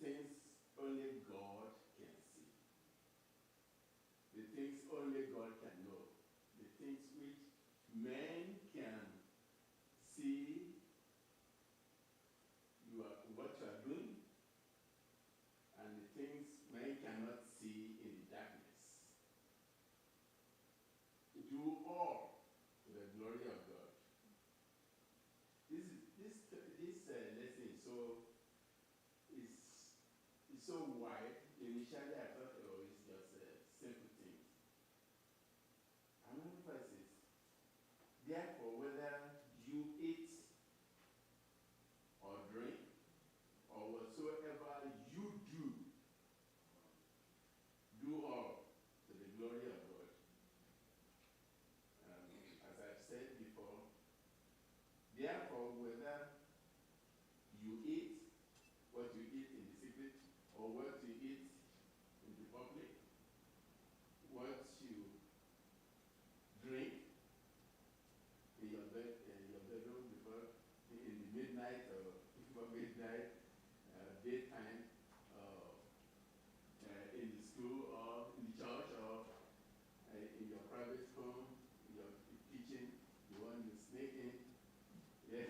things only God can see. The things only God can know. The things which men can see what you are doing, and the things men cannot see in the darkness. Do all to the glory of God. This lesson is so wide. Initially, I thought, oh, it's just simple things. Another verse is, therefore, whether you eat or drink or whatsoever you do all to the glory of God. As I've said before, therefore, whether you eat what you eat in the secret or what you eat in the public, what you drink in your bedroom before in the midnight or before midnight, daytime, in the school or in the church or in your private home, in your kitchen, the one you sneak in. Yeah.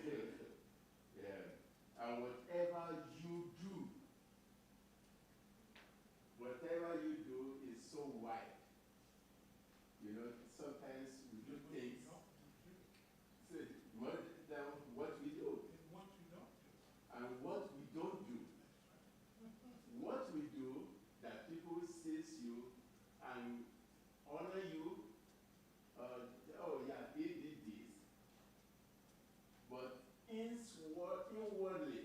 Yeah. And whatever you do is so wide. You know, sometimes we do things. So what we do. And what we don't do. What we do that people sees you and honor you. Oh yeah, he did this. But inwardly,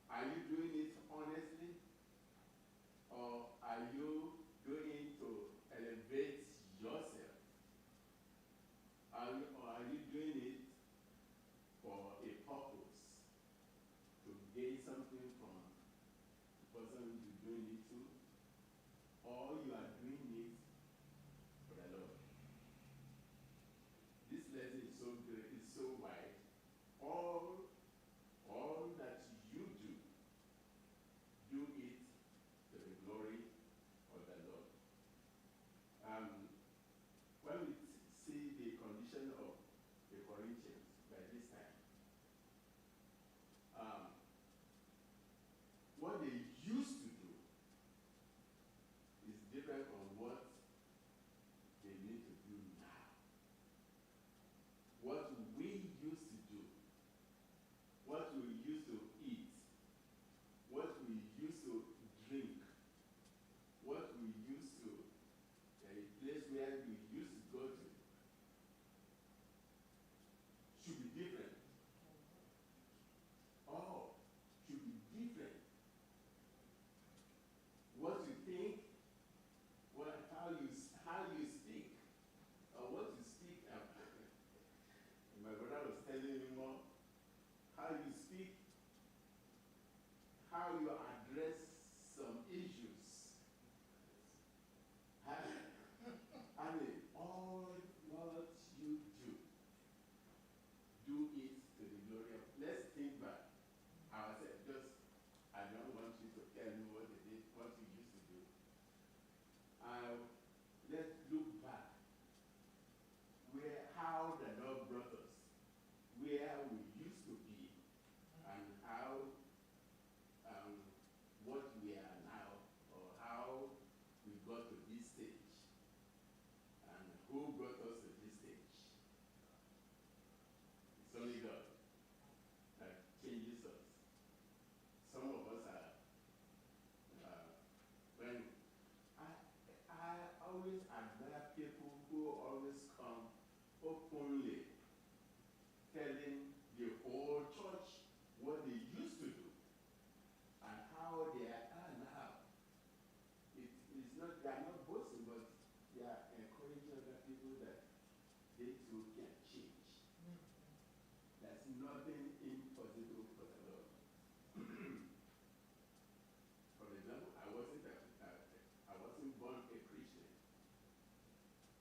are you doing it honestly? Or are you doing it to elevate yourself? Or are you doing it for a purpose? To gain something from the person you're doing it to? Or you are doing it for the Lord? This lesson is so great, it's so wide. All that you do it to the glory of the Lord. When we see the condition of the Corinthians by this time, what they used to do is different from what they need to do now. What we used to do, what we used to eat, what we used to drink, what we used to, a place where we used to go to, should be different. All should be different. What you think, how you speak, or what you speak. My brother was telling me more. How you speak, how you address some issues. I mean, all what you do it to the glory of. Let's think back. I don't want you to tell me what you did, what you used to do. Let's look back how the Lord brought us, where we used to be, and how what we are now, or how we got to this stage, and who brought us to this stage. It's only God that changes us. Some of us are, when I always admire people who always come openly telling the whole church what they used to do and how they are now. They are not boasting, but they are encouraging other people that they too can change. There's nothing impossible for the Lord. For example, I wasn't born a Christian.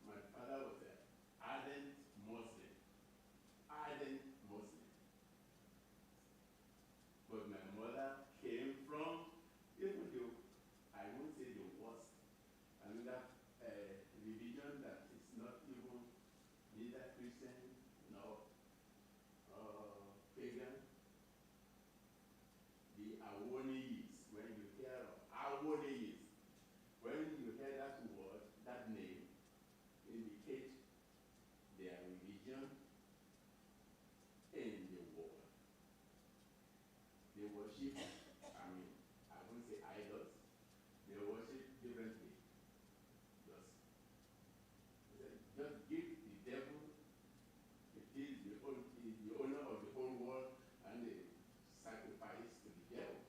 My father was an ardent Muslim. But my mother Christian, nor pagan. The Awoniis, when you hear of Awoniis, when you hear that word, that name, indicate their religion in the world. They worship, I won't say idols, they worship differently. Just give the devil, it is the owner of the whole world, and they sacrifice to the devil.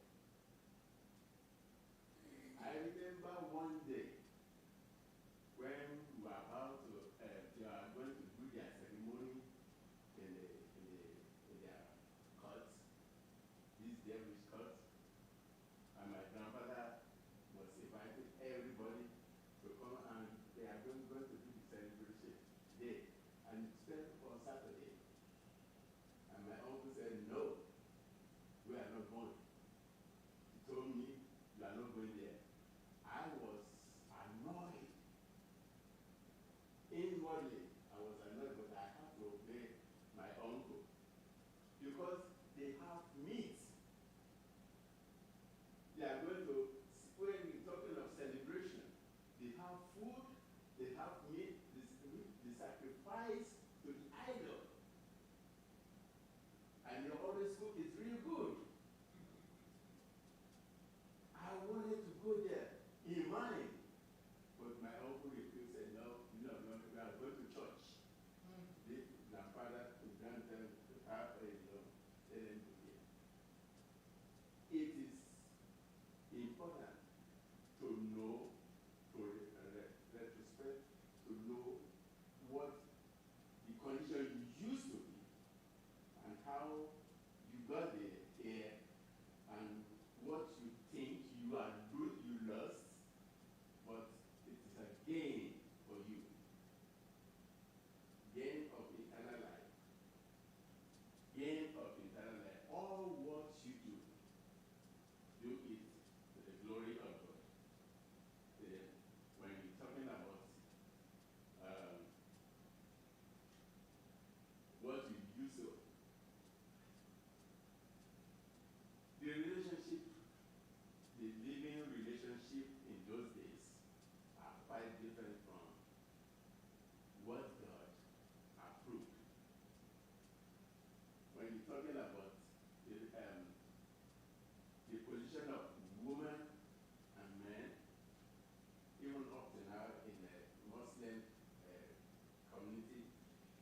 I remember one day when we were about to, they are going to do their ceremony in their cult, this devilish cult, and my grandfather was inviting everybody to come, and they are going to do the celebration day, and it's spent on Saturday. And my uncle said, no, we are not going. He told me, you are not going there. I was annoyed. Inwardly, I was annoyed, but I have to obey my uncle. Because they have meat. They are going to, when we're talking of celebration, they have food, they have meat, they sacrifice to the idol. And your always cook is real good. I wanted to go there in mind. But my uncle refused, said, no, we are going to church. This grandfather to grant them to have let them to hear. It is important to know, to retrospect, to know what the condition used to be and how you got there and what you think you are good, you lost, but it is a gain for you. Gain of eternal life. Gain of eternal life. All what you do it to the glory of God. When you're talking about what you use to, the relationship, the living relationship in those days are quite different from what God approved. When you're talking about the position of woman and men, even up to now in the Muslim community,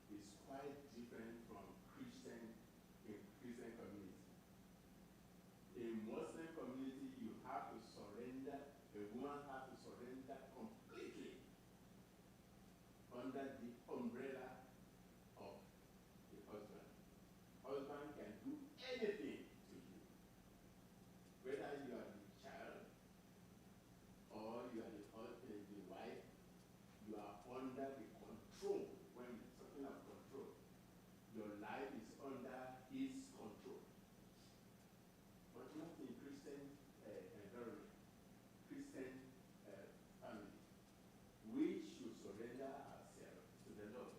is quite different from Christian community. In Muslim community, you have to surrender, a woman has to surrender completely under the umbrella of the husband. Husband can do anything to you. Whether you are the child or you are the husband, the wife, you are under the control. When you're talking of control, your life is under his control. But not in Christian environment, Christian family. We should surrender ourselves to the Lord.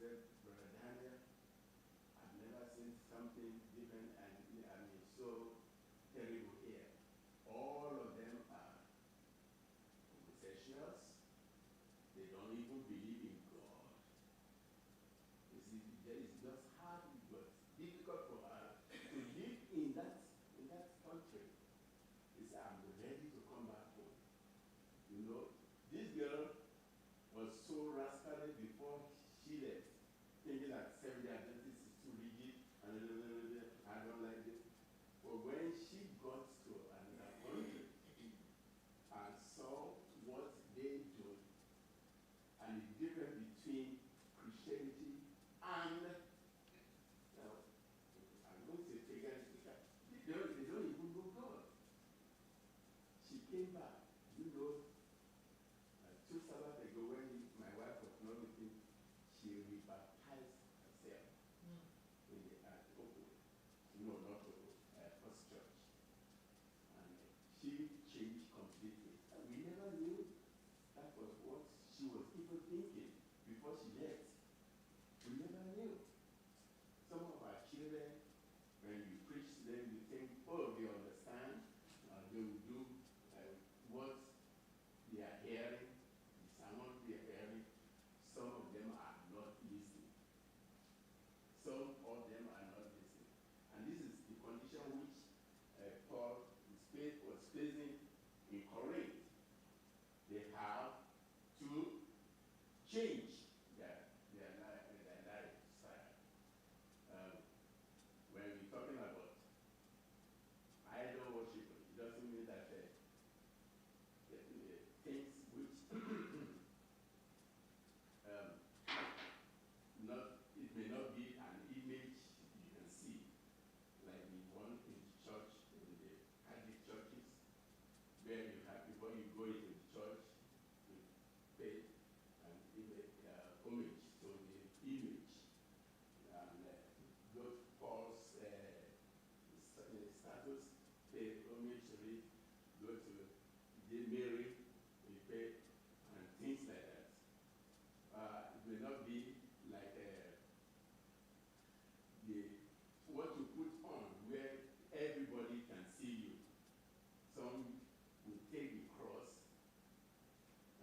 said, Brother Daniel, I've never seen something different and so terrible here. All of them are homosexuals. They don't even believe in God. You see, it's just hard, but difficult for her to live in that country. It's I'm ready to come back home. You know, this girl was so rascally before she left, thinking that Seventh-day Adventist is too rigid and I don't like it. But when she got to another country and saw what they do and the difference between Christianity and I'm going to say paganism. They don't even know God. She came back, you know, 2 Sabbaths ago when my wife was not looking, she rebaptized herself in the Oakwood. No, not Oakwood, First Church. And she changed completely. And we never knew that was what she was even thinking before she left. We never knew. Some of our children, when you preach to them, you think, oh, they understand. They will do what they are hearing, the sermon they are hearing. Some of them are not listening. Some of them are not listening. And this is the condition which Paul was facing in Corinth. They have to change their lifestyle. When we're talking about idol worship, it doesn't mean that the things which it may not be an image you can see, like the one in the church, in the Catholic churches, where you have, before you go into the church, you pay an homage to the image. And those Paul's status, pay homage to it, go to Mary, you pay, and things like that. It may not be like what you put on where everybody can see you. Some will take the cross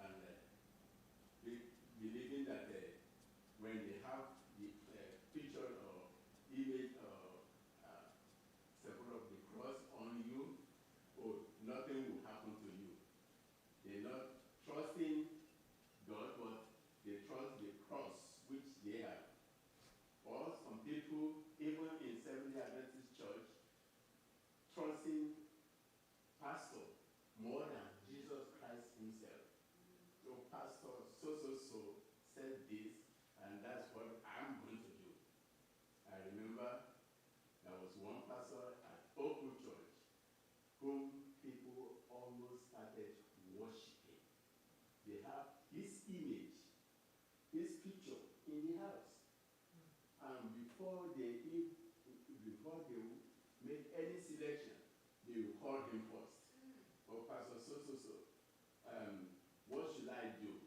and believing that when they have the picture or image or symbol of the cross on you, oh, nothing will happen to you. They're not trusting God, but they trust the cross which they have. Or some people, even in Seventh-day Adventist Church, trusting pastor more than Jesus Christ himself. So pastor so said this, and that's what I'm going to do. I remember there was one pastor at Oakwood Church whom people almost started worshiping. They have his image, his picture in the house. And before they make any selection, they will call him first. Or Pastor what should I do?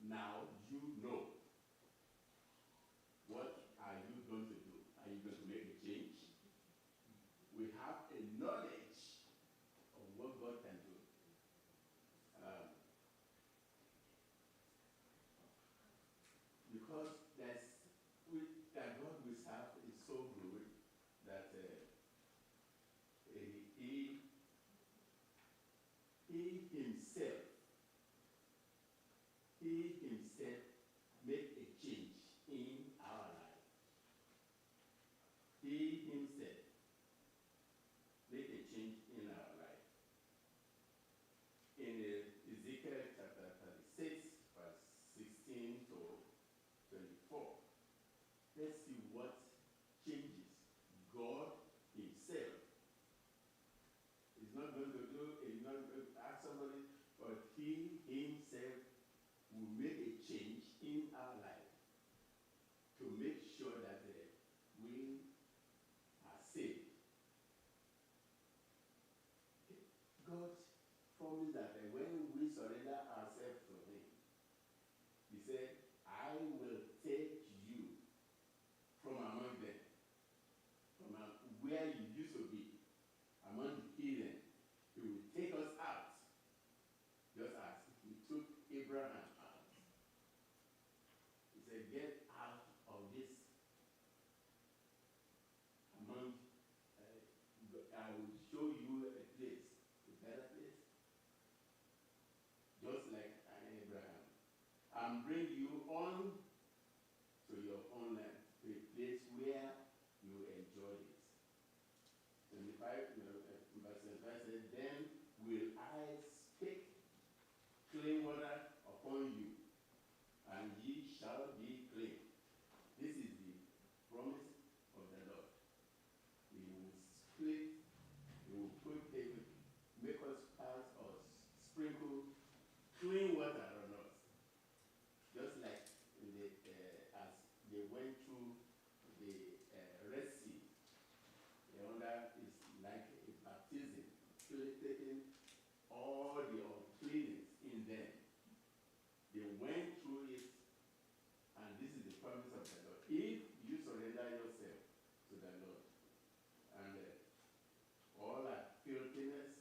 Now you know. What are you going to do? Are you going to make a change? We have a knowledge of what God can do. Because that God we serve is so good that he himself made a change in our life. He himself made a change in our life. In Ezekiel chapter 36, verse 16 to 24, let's see what changes God himself is not going to do. He's not going to ask somebody, but he himself will make a change in our life to make sure that we are saved. God promised that when we surrender ourselves to him, he said, I will take you from among them, from where you used to be, among the heathen. He will take us out, just as he took Abraham out. He said, get out of this among, I will show you a place, a better place, just like Abraham, and bring you on to your own land, to a place where you enjoy it. 25, verse 25 says, then will I speak clean water upon you, and ye shall be clean. This is the promise of the Lord. He will split, he will make us pass or sprinkle clean water on us. Just like as they went through the Red Sea, the under is like a baptism, taking all the uncleanness in them. They went through it, and this is the promise of the Lord. If you surrender yourself to the Lord, and all our filthiness,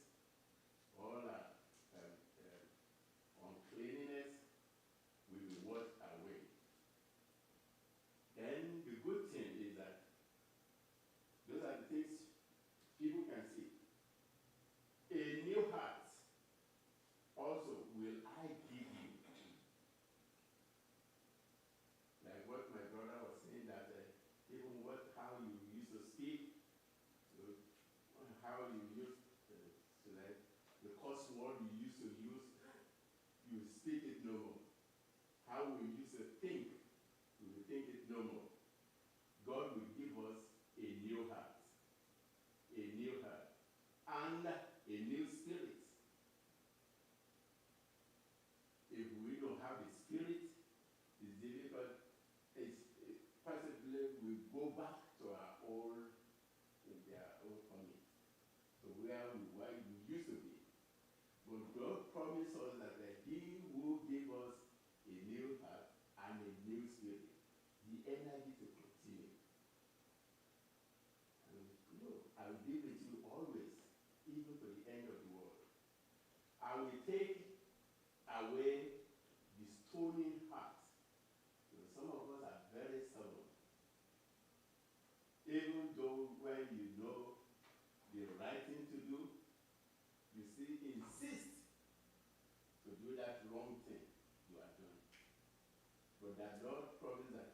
all our uncleanness will be washed away. Then the good thing is that those are the things people can see. A new heart also will I give you. Like what my brother was saying, that even how you used to speak, how you used like the curse word you used to use, you speak it no more. How we used to think, we will think it no more. God will give us a new heart, and a new spirit. If we don't have the spirit, it's difficult. Possibly we go back to our old, their old coming, to where we used to be. But God promised us that he will give us a new heart and a new spirit, the energy to continue. And I will be with you always, even to the end of the world. I will take away the stony heart. Some of us are very stubborn. Even though when you know the right thing to do, you still insist to do that wrong thing you are doing. But that Lord promised that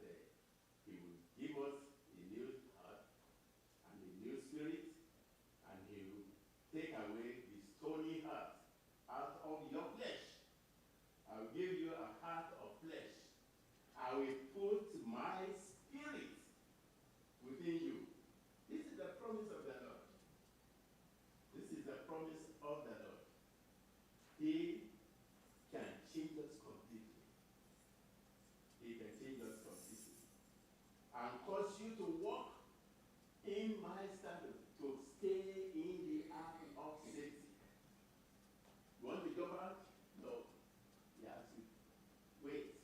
he will give us a new heart and a new spirit, and he will take away the stony heart out of your flesh. I will give you a heart of flesh. I will put my spirit within you. This is the promise of the Lord. This is the promise of the Lord. He can change us completely. He can change us completely. And cause you to walk in my standard, to stay in the ark of safety. You want to jump out? No. You have to wait.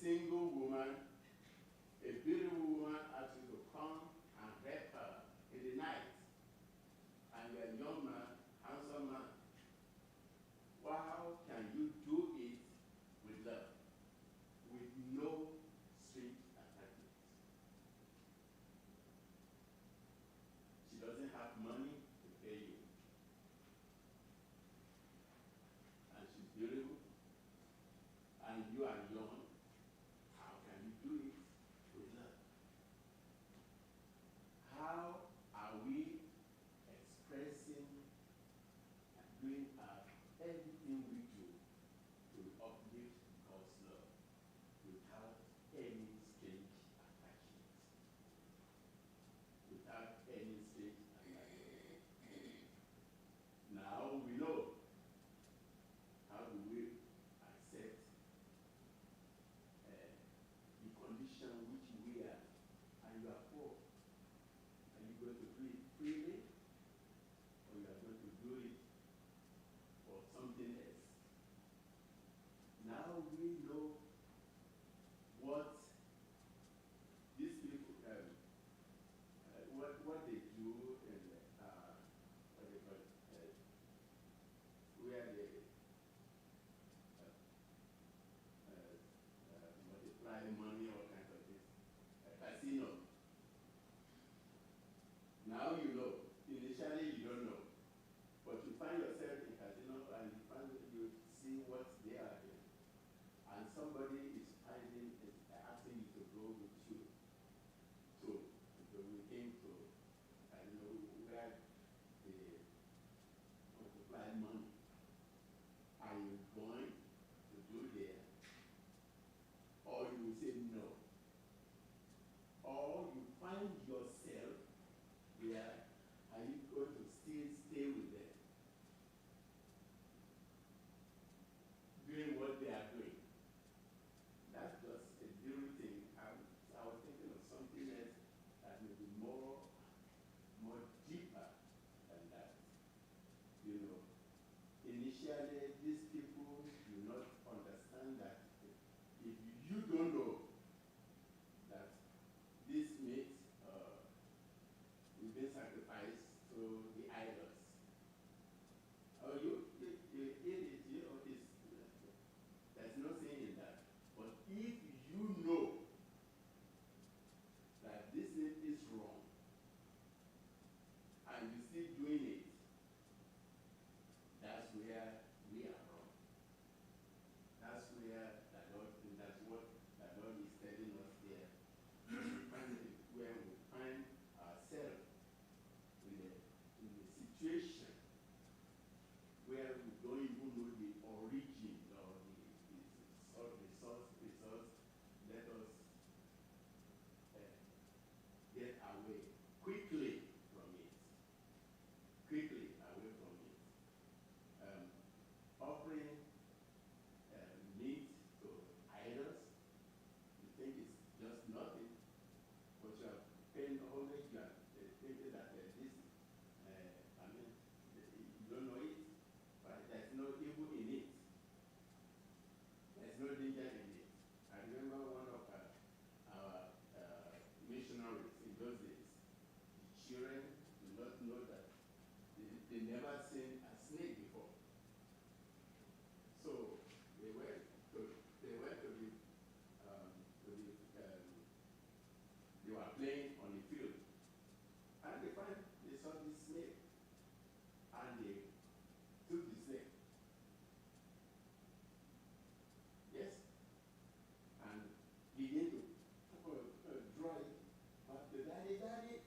single woman, a beautiful woman asks you to come and help her in the night. And you're a young man, handsome man. Well, how can you do it with love? With no string attachment. She doesn't have money to pay you. And she's beautiful. And you are young. How can you do it with love? How are we expressing and doing everything we do to uplift God's love without any strange attachment? Without any strange attachment. Now we know how do we accept the condition which we are, and you are poor. Are you going to do it freely, or you are going to do it for something else? Now we know what these people, what they do in what they call where they multiply money, all kinds of things. Casino. Now you know. Initially you don't know. But you find yourself in casino and you see what they are doing. And somebody is asking you to go with you. So we came to casino where they multiply money. Are you going to do there? Or you will say no? Or you find yourself where are you going to still stay with them? Doing what they are doing. That's just a little thing. I was thinking of something else that may be more deeper than that. You know, initially these people do not understand that if you don't know that this meat is being sacrificed to the idols, or you eat it, there's no sin in that. But if you know that this thing is wrong, and you still doing it, that's where we are wrong. That's where that's what the Lord is telling us here. Where we find ourselves in a situation where we don't even know the origin or the source, let us get away quickly from it. Quickly away from it. Offering meat to idols, you think it's just nothing, but you are paying homage, you are thinking that this, you don't know it, but there's no evil in it. There's no danger in it. I remember one of our missionaries in those days. The children do not know that they never seen a snake before. So they went to they were playing on the field, and they saw this snake, and they took the snake. Yes, and began to draw it. But the daddy, right?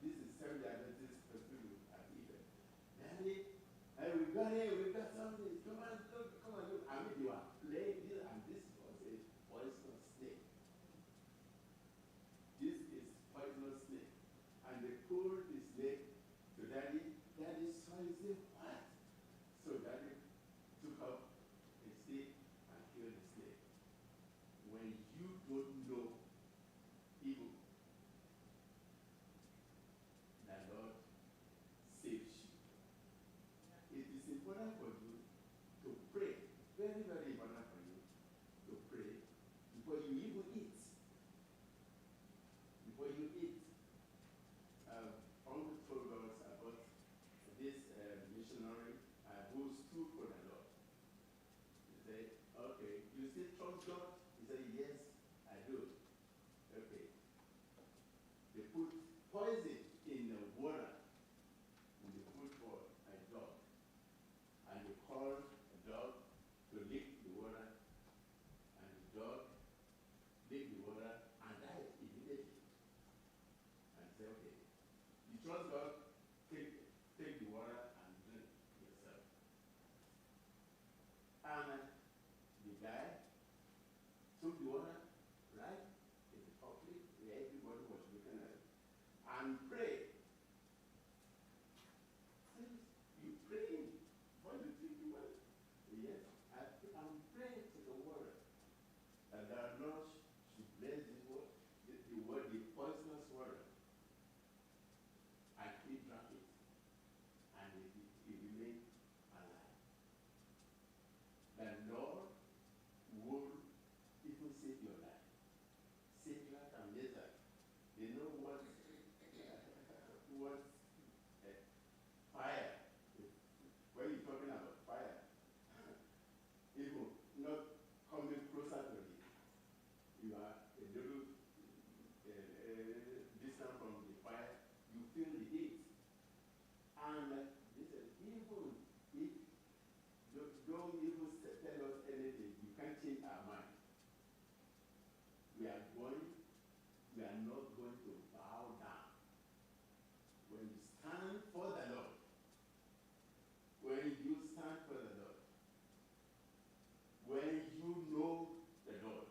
This is Seventh-day Adventist people at Eden. Daddy, hey, we got something. Come on, look. I mean, they were playing this, and this was a poisonous snake. This is poisonous snake. And they pulled the snake to Daddy. Daddy saw it and said, what? So Daddy took up a stick and killed the snake. When you don't know evil, the Lord saves you. It is important for you If, don't even tell us anything. You can't change our mind. We are not going to bow down. When you stand for the Lord, when you stand for the Lord, when you know the Lord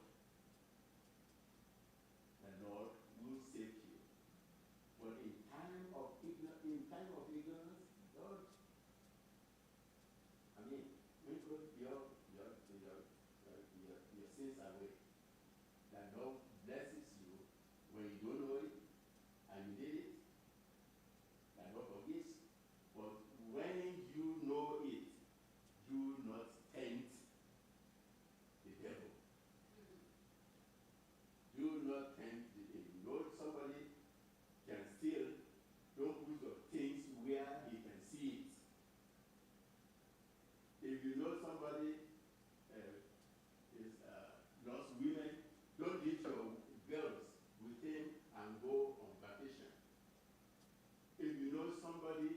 will save you. But in time of ignorance, Lord, I mean, we put your sins away. That Lord blesses you when you don't know it and you did it. That Lord forgives. But when you know it, do not tempt the devil. Do not tempt the devil. You know somebody can steal. Don't put your things where he can see it. If you know somebody is lost women, don't leave your girls with him and go on vacation. If you know somebody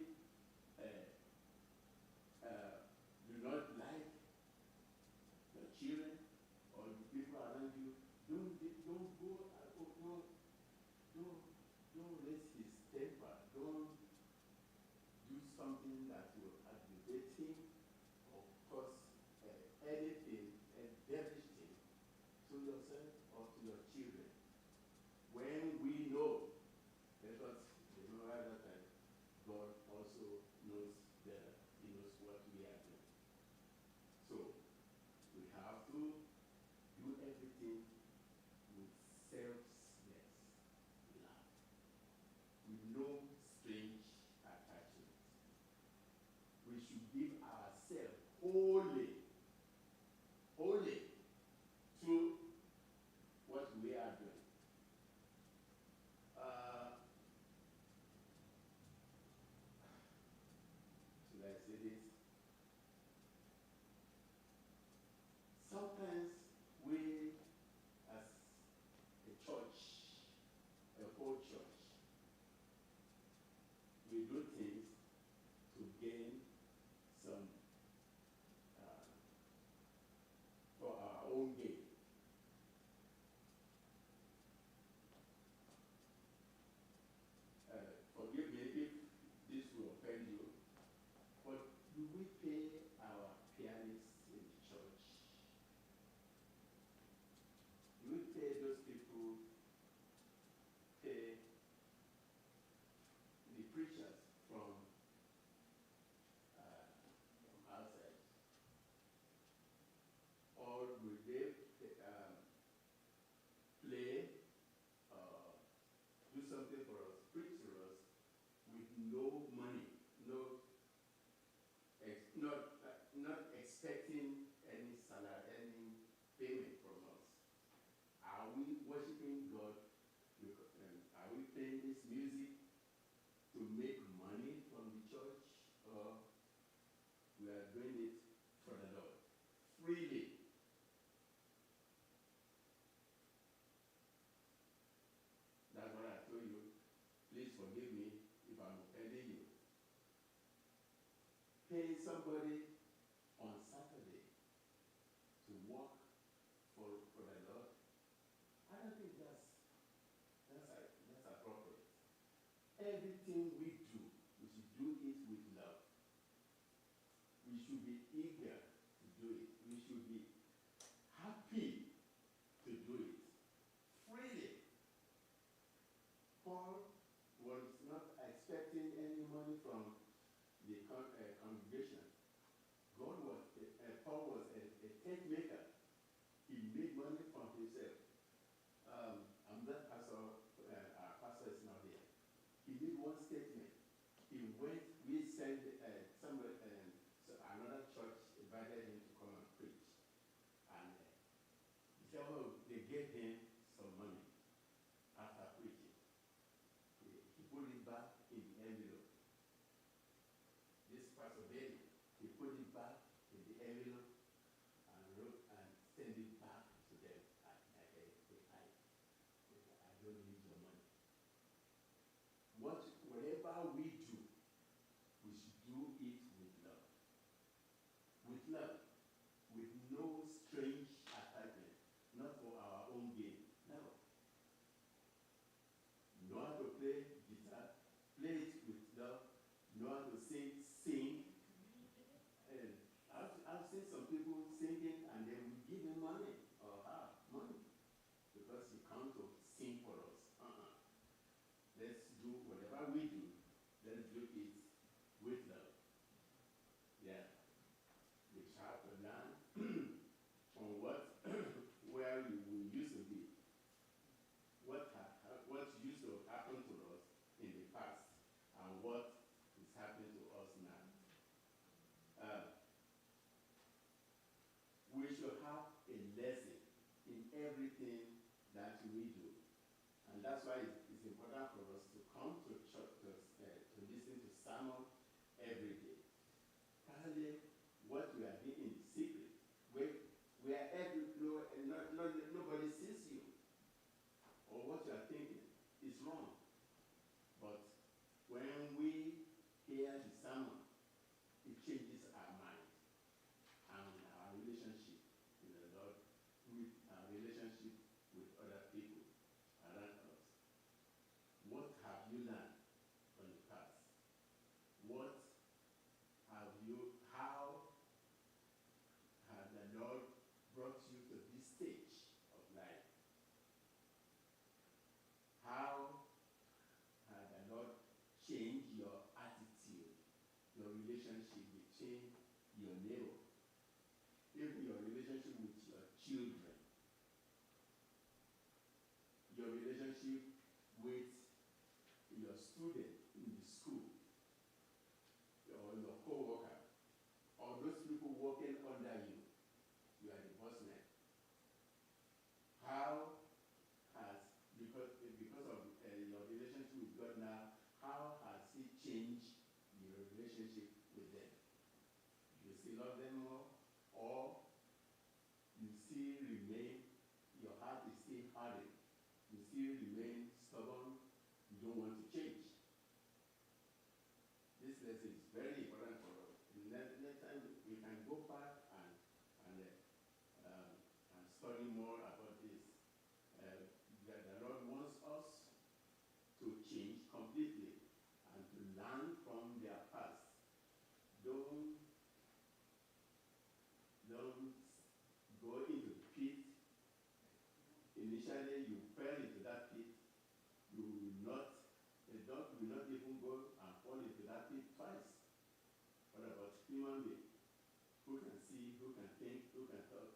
do not like your children or the people around you, don't raise his temper. Don't do something that will aggravate him or cause anything, a devilish thing to yourself or to your children. When we know, because remember that God also knows better. He knows what we are doing. So we have to do everything with selfless love, with no strange attachment. We should give ourselves wholly to what we are doing. Should I say this? Sometimes we, as a church, a whole church, we do things to gain some for our own gain. Forgive me if this will offend you, but do we pay our pianists in the church? Do we pay those people, pay the preachers from outside? Or will they play or do something for us, preach to us with no money, not expecting any salary, any payment from us? Are we worshiping God? Are we playing this music to make money from the church, or we are doing it for the Lord freely? That's what I told you. Please forgive me if I'm offending you. Pay somebody on Saturday to work for the Lord, I don't think that's appropriate. Everything we do, we should do it with love. We should be eager to do it. We should be happy to do it freely. Paul was not expecting any money from the congregation. Paul was a tent maker. He made money from himself. I'm not pastor. Our pastor is not here. He made one statement. He went. We sent somebody. So another church invited him to come and preach, and he said, "Oh, they gave him some money after preaching." He put it back in the envelope. This Pastor Bailey, he put it back in the envelope and wrote and sent it back to them. I don't need your money. Whatever we do, we should do it with love. with love, with no strange attachment, not for our own gain. No. Know how to play guitar, play it with love. Know how to sing. And I've seen some people singing and they will give him money or her money because he comes to sing for us. Let's do whatever we do. Let's do it with love. Yeah. We have to learn on where we used to be. What used to happen to us in the past and what is happening to us now. We should have a lesson in everything that we do. And that's why it's important for us to come to church to listen to sermon every day. Partly what we are doing in secret, where nobody sees you, or what you are thinking is wrong. But when we hear the sermon, it changes our mind and our relationship with the Lord, with our relationship with other people around us. What have you learned from the past? How has the Lord brought you to this stage of life? How has the Lord changed your attitude, your relationship between your neighbor, even your relationship with your children, your relationship with your student in the school, or your co-worker, or those people working under you? You are the boss man. How has, because of your relationship with God now, how has He changed your relationship with them? You still love them more, or you still remain, your heart is still hardened, you still remain stubborn, you don't want to change? This lesson is very important for us. Next time we can go back and study more about this. That the Lord wants us to change completely and to learn from their past. Don't go into the pit. Initially, you fell into that pit. The dog will not even go and fall into that pit twice. What about human being? Who can see, who can think, who can talk?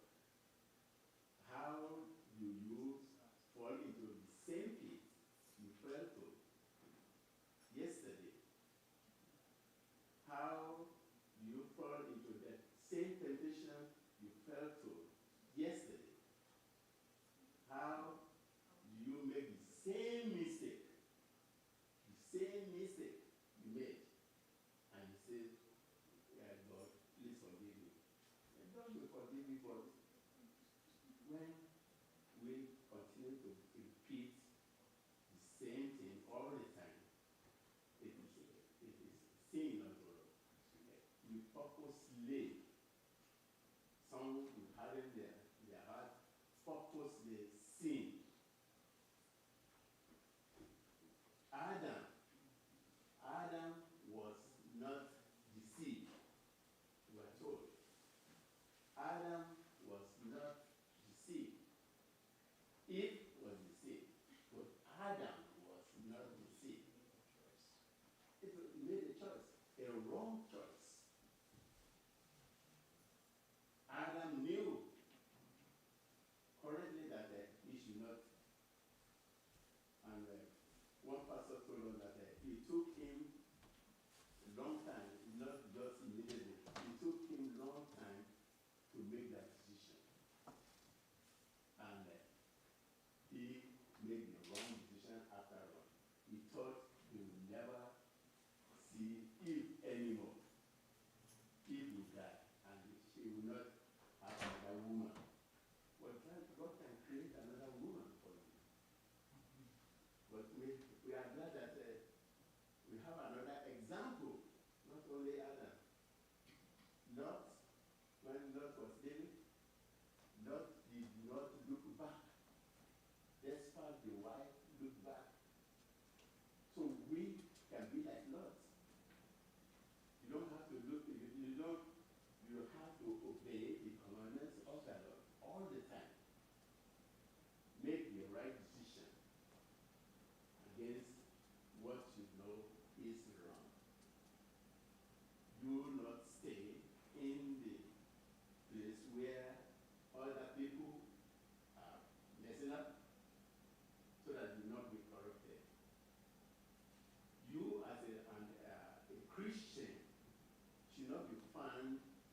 How do you fall into the same pit you fell to yesterday? How do you fall into the same temptation you fell to yesterday? How do you make the same mistake you made, and you say, yeah, God, please forgive me? And God will forgive you, but when we continue to repeat the same thing all the time, it is sin unto us. We purposely, some will harden their heart, purposely sin. Adam was not deceived, we are told. Adam was not deceived. Eve was deceived, but Adam was not deceived. He made a choice, a wrong choice.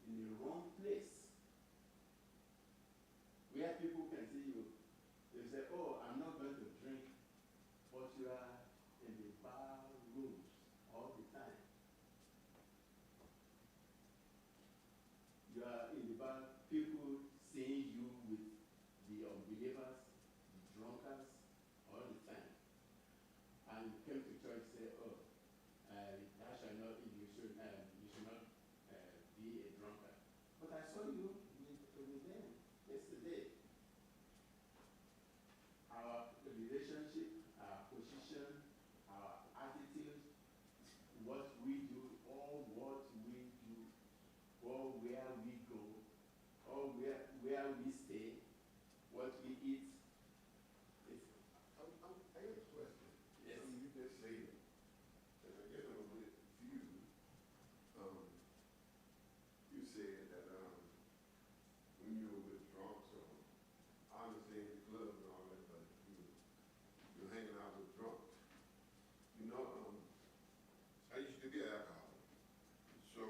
in the wrong place. Where people can see you, they say, oh, I'm not going to drink, but you are in the bar rooms all the time. You are in the bar, people seeing you with the unbelievers, the drunkards, all the time. And you came to church and say, oh, thou shalt not, you should not be a drunkard. But I saw you with them yesterday. Our relationship, our position, our attitude, what we do, all what we do, all where we go, all where we stay, what we eat. I have a question. Yes. You just said, and I guess I'm a bit confused. You said that when you were with drunks, or I understand the club and all that, but you're hanging out with drunks. You know, I used to be an alcoholic. So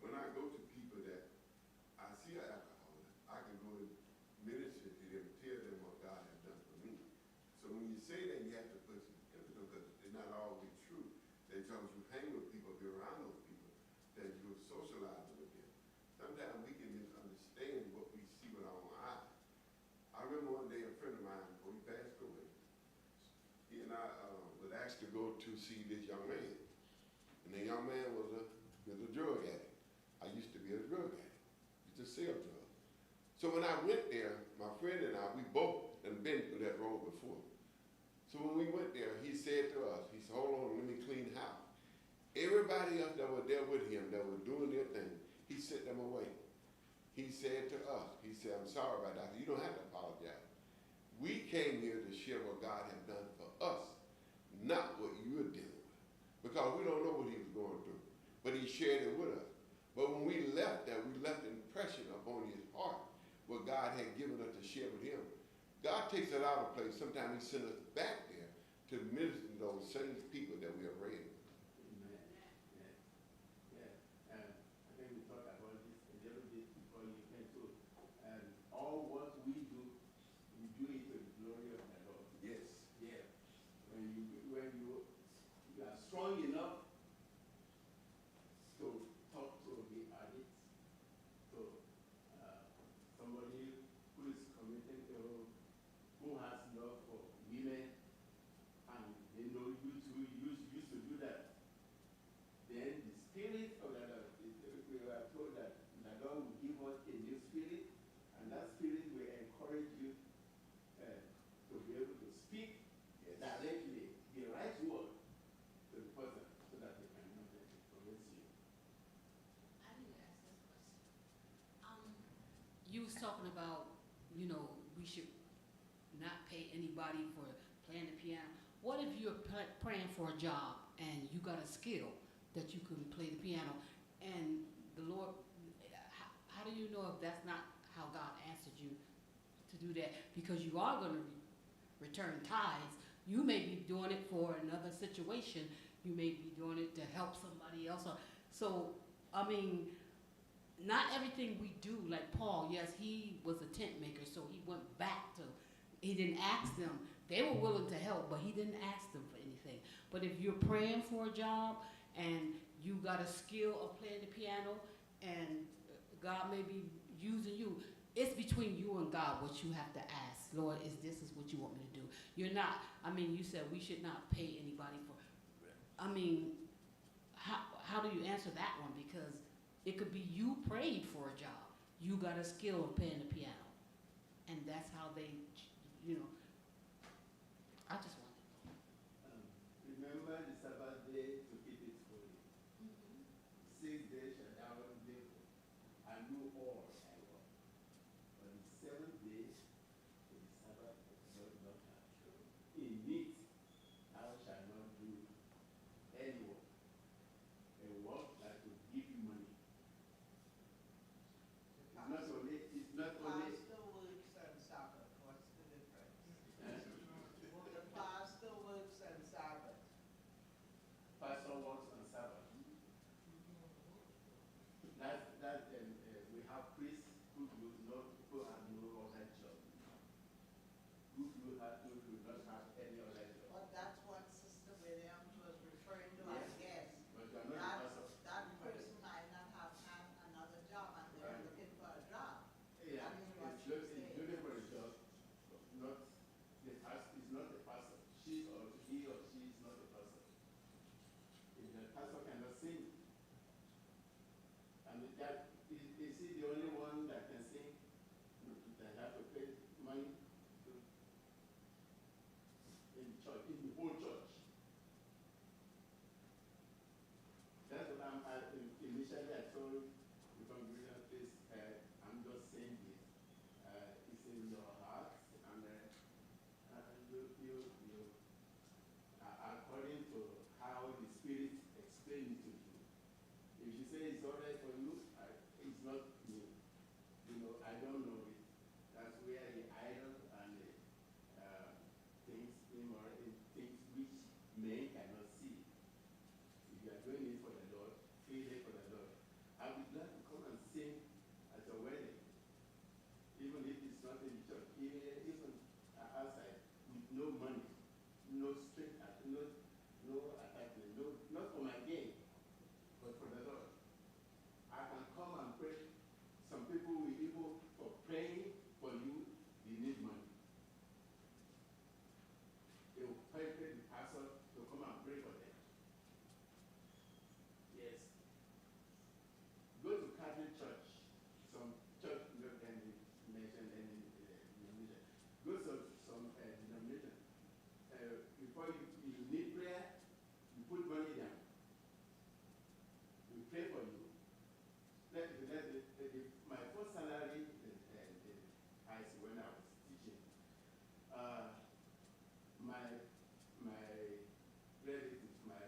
when I go to people that I see an alcoholic, I can go and minister to them, tell them what God has done for me. So when you say that, you have to put some emphasis, because it's not always true. That because you hang with people, be around those people, that you're socializing with them. Sometimes we can misunderstand what we see with our own eyes. I remember one day a friend of mine, before he passed away, he and I was asked to go to see this young man. And the young man was a drug addict. I used to be a drug addict. Used to sell drugs. So when I went there, my friend and I, we both had been through that road before. So when we went there, he said to us, he said, hold on, let me clean house. Everybody else that was there with him, that was doing their thing, he sent them away. He said to us, he said, I'm sorry about that. You don't have to apologize. We came here to share what God has done for us, not what you're dealing with. Because we don't know what he was going through. But he shared it with us. But when we left there, we left an impression upon his heart, what God had given us to share with him. God takes it out of place. Sometimes he sends us back there to minister to those same people that we are raised. Amen. Yeah. Yeah. I think we talked about this a little bit before you came to. All what we do it to the glory of the Lord. Yes. Yeah. When you are strong enough to talk to the addict, to somebody who is committed to, who has love for women, and they know you used to do that. Then the spirit of the Lord, we were told that the Lord will give us a new spirit, and that spirit will encourage you to be able to speak directly the right word to the person so that they can know that it convince you. I need to ask this question. You was talking about, we should not pay anybody for playing the piano. What if you're praying for a job and you got a skill that you can play the piano, and the Lord, how do you know if that's not how God answered you to do that? Because you are going to return tithes. You may be doing it for another situation. You may be doing it to help somebody else. So, not everything we do, like Paul, yes, he was a tent maker, so he went back to, he didn't ask them. They were willing to help, but he didn't ask them for anything. But if you're praying for a job and you got a skill of playing the piano and God may be using you, it's between you and God what you have to ask. Lord, this is what you want me to do. You're not, you said we should not pay anybody for, how do you answer that one? Because it could be you prayed for a job. You got a skill of playing the piano. And that's how they, I just wanted to know. Remember the Sabbath day to keep it holy. 6 days shall thou labor and do all thy work. But the 7th day is the Sabbath of the Lord. In it thou shalt not do any work. A work that will give you money. It's not only Pastor works and Sabbath. What's the difference? The pastor works and Sabbath. pastor works on Sabbath. That's priests who do not, who have no other job, who do not have any other job. But that's what Sister Williams was referring to, I Yes. guess. But you are not a pastor. That person might not have had another job and they're Right. looking for a job. Yeah, That is what it's she's looking saying. for a job, not the pastor, is not the pastor. He or she is not the pastor. If the pastor cannot sing, and that is he the only one that can sing? They have to pay money to, in church, in the whole church. That's what initially I told the congregation, please, I'm just saying this. It's in your heart, and according to how the Spirit explains it to you. If you say it's all right for you, it's not me. I don't know it. That's where the idol and the things which men cannot see. If you are doing it for the Lord, feel it for the Lord. I would like to come and sing at a wedding, even if it's not in the church, even outside, with no money, no strength, no attachment, not for my gain, but for the Lord. I can come and pray. Some people will even, for praying for you, they need money. They will pay the pastor to come and pray for them. Yes. Go to Catholic Church. Some church, no any mention any denomination. Go to some denomination. Before you need prayer, you put money down. We pray for you. My first salary in high school when I was teaching, my relatives, my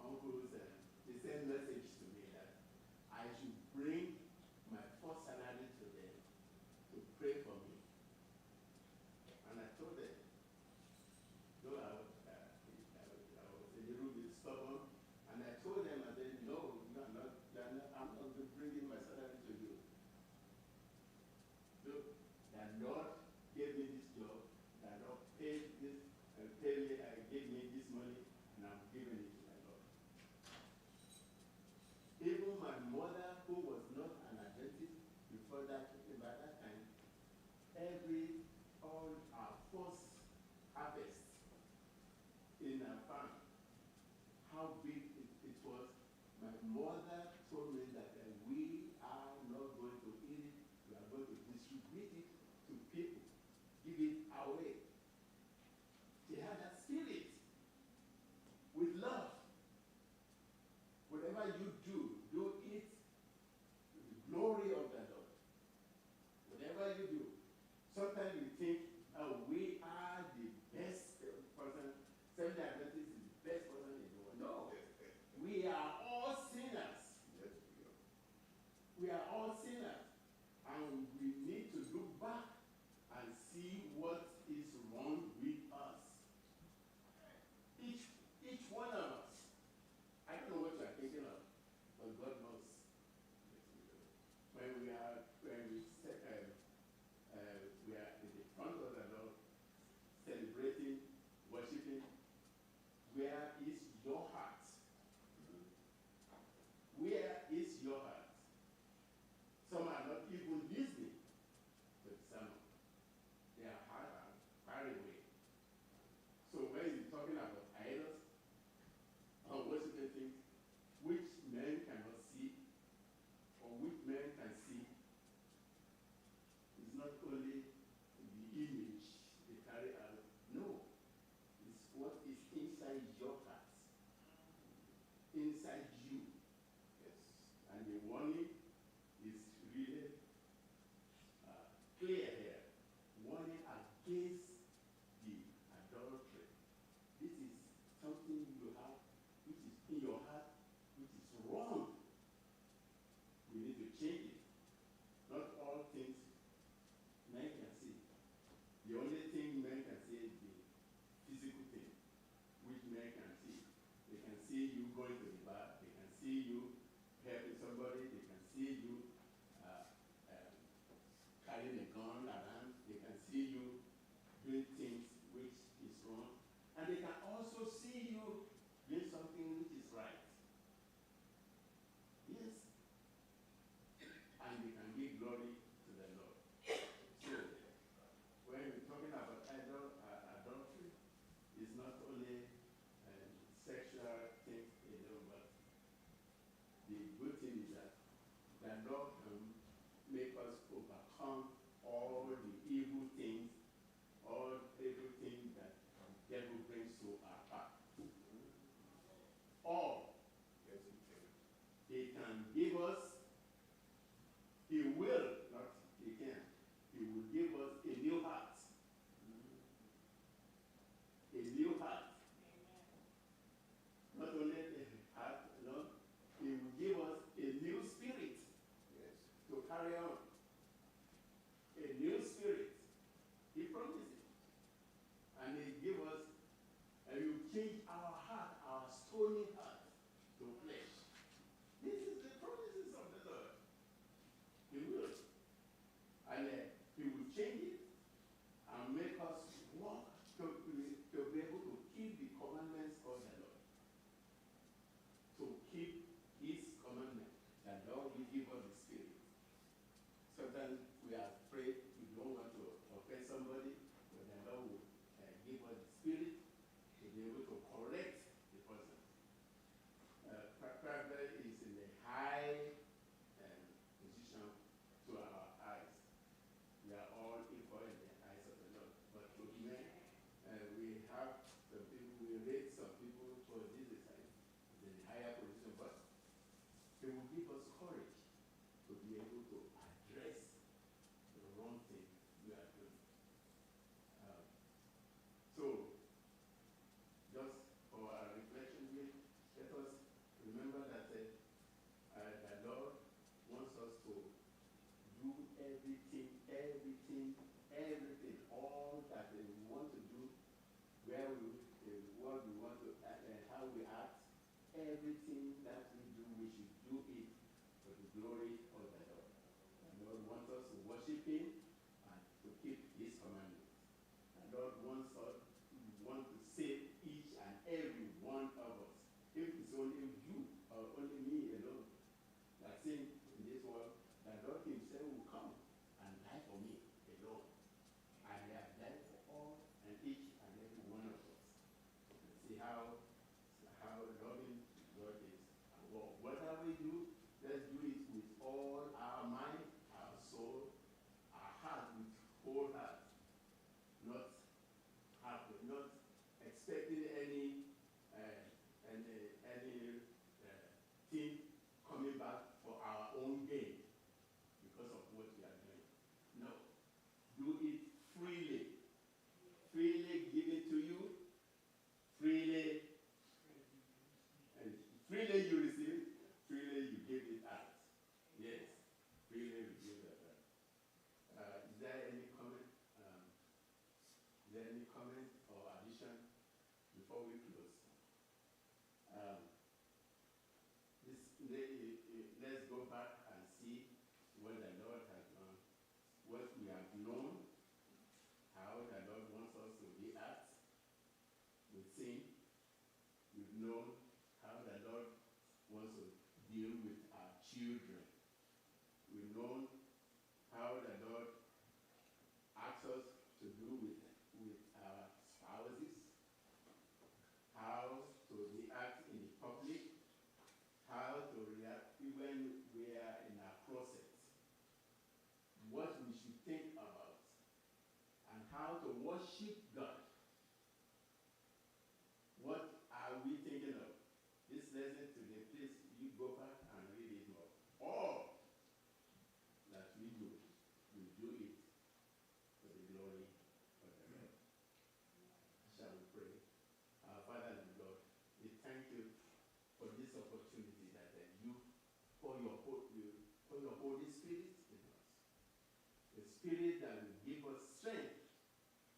uncles, they sent message to me that I should bring my first salary to them to pray for me. And I told them, though I was a little bit stubborn, and I told them, I said, no, I'm not bringing my salary to you. Look, the Lord gave me this job, the Lord paid this, and gave me this money, and I'm giving it to my Lord. Even my mother, who was not an Adventist before that, by that time, all our first harvest in our farm, how big it was, my mother told me that we are not going to eat it, we are going to distribute it to people, give it away. She had that spirit with love. Whatever you do it to the glory of the Lord. Whatever you do. Sometimes you think, oh, we are the best person. Seventh Adventist is the best person in the world. No. We are all sinners. Yes, we are. We are all sinners. And we need to look back and see what is wrong with us. Each one of us. I don't know what you are thinking of, but that Lord can make us overcome all the evil things, all everything that the devil brings to our path. Or Yes, he can. he can give us, he will, not he can, he will give us a new heart. A new heart. Not only a heart, no, he will give us a new spirit Yes. to carry on. A new spirit. He promised it. And he give us, and you change our heart, our stony heart, to flesh. This is the promises of the Lord. He will. And he will change it and make us walk to be able to keep the commandments of the Lord. To keep his commandment. That Lord will give us the spirit. Sometimes we are afraid, we don't want to offend somebody, but the Lord will give us the spirit to be able to correct the person. Private is in a high position to our eyes. We are all equal in the eyes of the Lord. But to men, we have some people, we rate some people for this is in a higher position, but they will give us courage to be able to address the wrong thing we are doing. So, just for our reflection here, let us remember that the Lord wants us to do everything, all that we want to do, where we, what we want to, how we act, everything that we do, we should do it for the glory of the Lord. The Lord wants us to worship him and to keep his commandments. The Lord wants us to save each and every one of us. If it's only you or only me alone that's in this world, the Lord himself will come and die for me alone. And he has died for all and each and every one of us. See how loving God is. And whatever we do, let's do it with all our mind, our soul, our heart, with whole heart. Not expecting any thing coming back for our own gain because of what we are doing. No. Do it freely. Freely given to you. Freely. And freely you receive. Freely you give it out. Yes. Freely you give it out. Is there any comment? Is there any comment or addition before we close? Let's go back and see what the Lord has done, what we have known, how the Lord wants us to react with sin. We've known how the Lord wants to deal with our children. We've known how the Lord asks us to do with our spouses, how to react in the public, how to react when we are in our closet, what we should think about, and how to worship God. What are we thinking of? This lesson today, please, you go back and read it more. All that we do it for the glory of the Lord. Shall we pray? Our Father and God, we thank you for this opportunity that you pour your Holy Spirit in us. The Spirit that will give us strength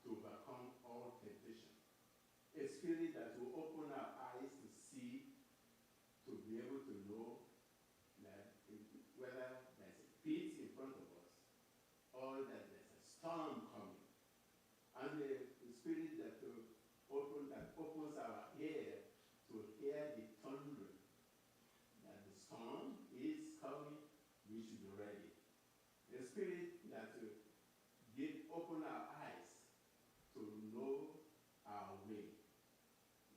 to overcome all temptation. A Spirit that will open our eyes to see, to be able to know that whether there's a pit in front of us or that there's a storm coming. And the Spirit that opens our ear to hear the thunder, that the storm is coming, we should be ready. The Spirit that open our eyes to know our way.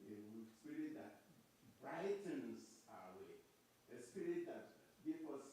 The Spirit that brightens our way. The Spirit that gives us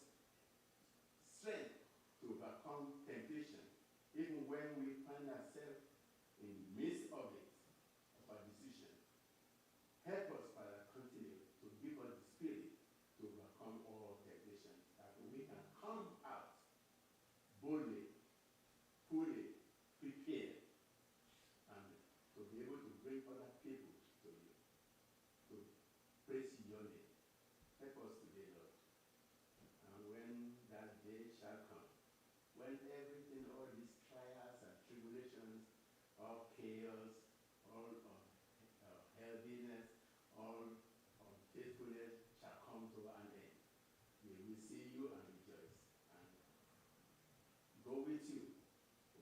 we see you and rejoice, and go with you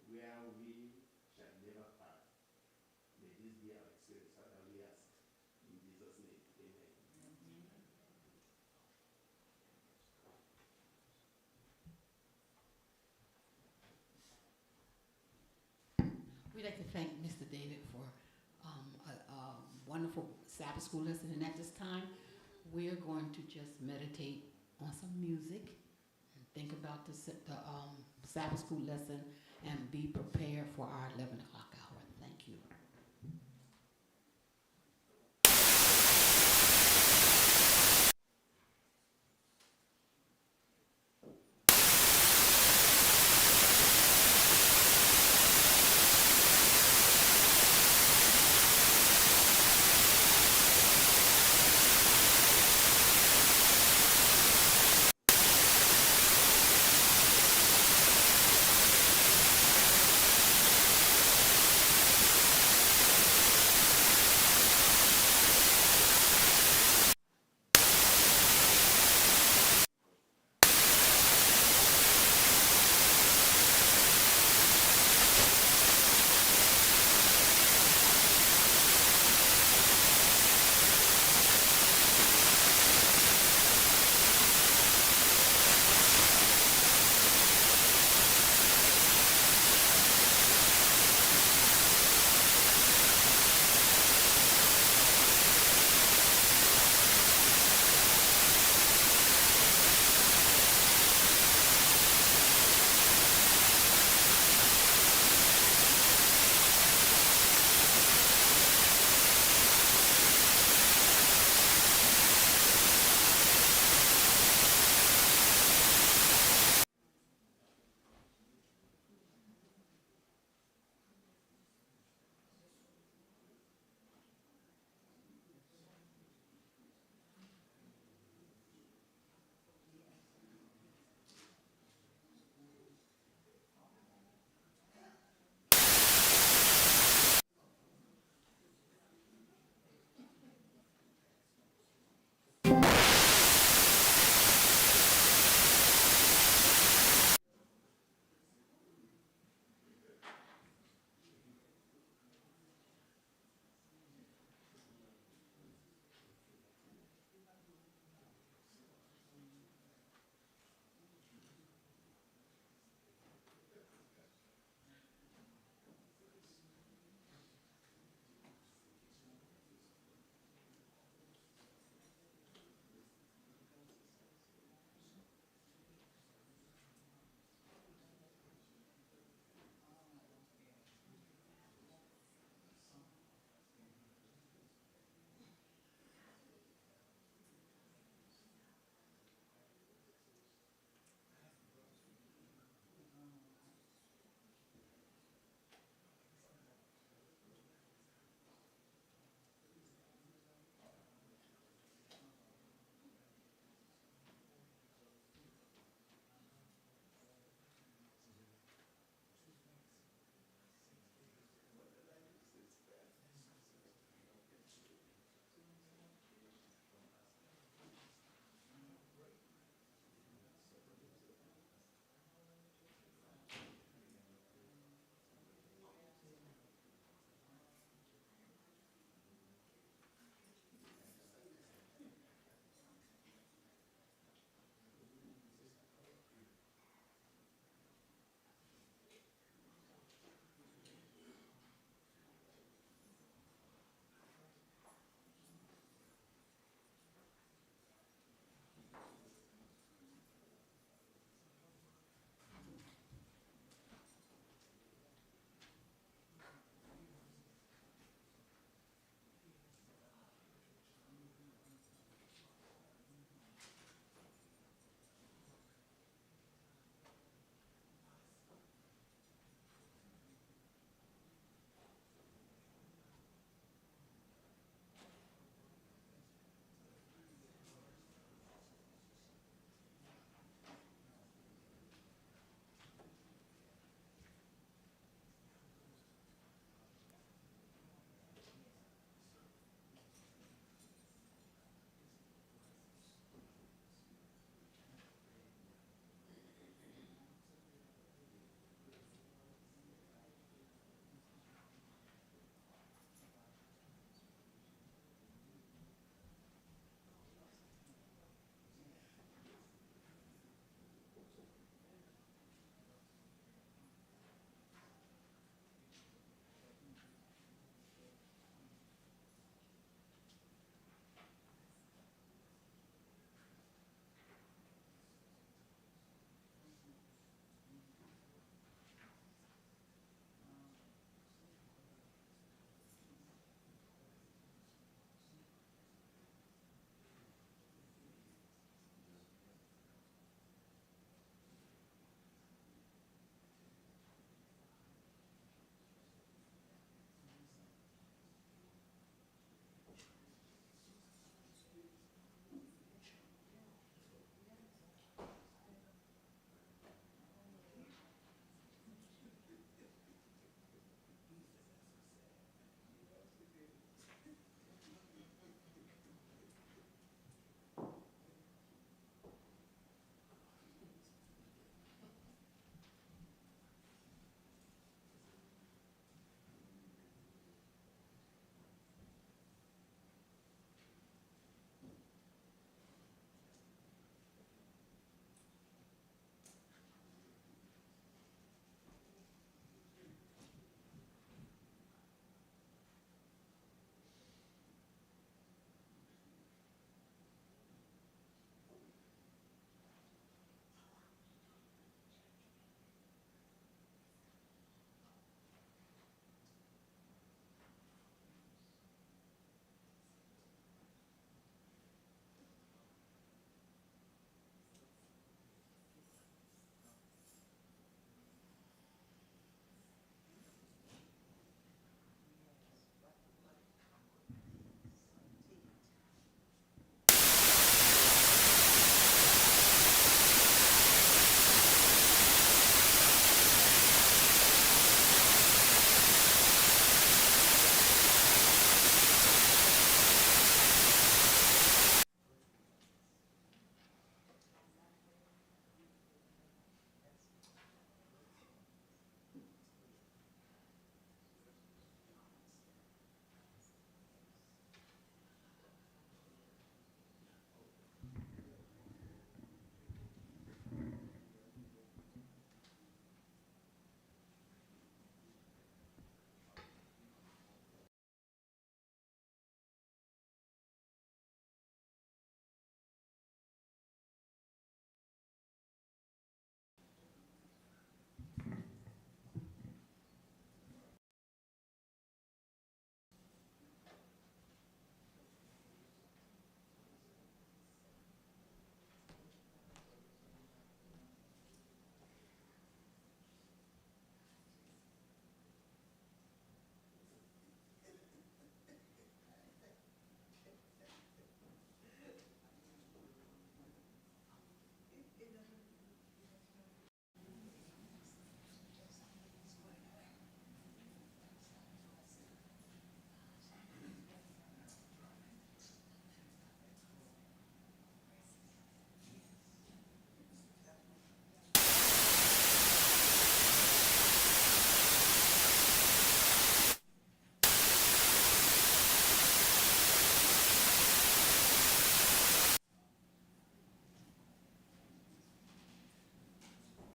where we shall never part. May this be our experience. Father, we ask in Jesus' name. Amen. We'd like to thank Mr. David for a wonderful Sabbath school lesson. And at this time, we're going to just meditate on some music and think about the Sabbath school lesson and be prepared for our 11 o'clock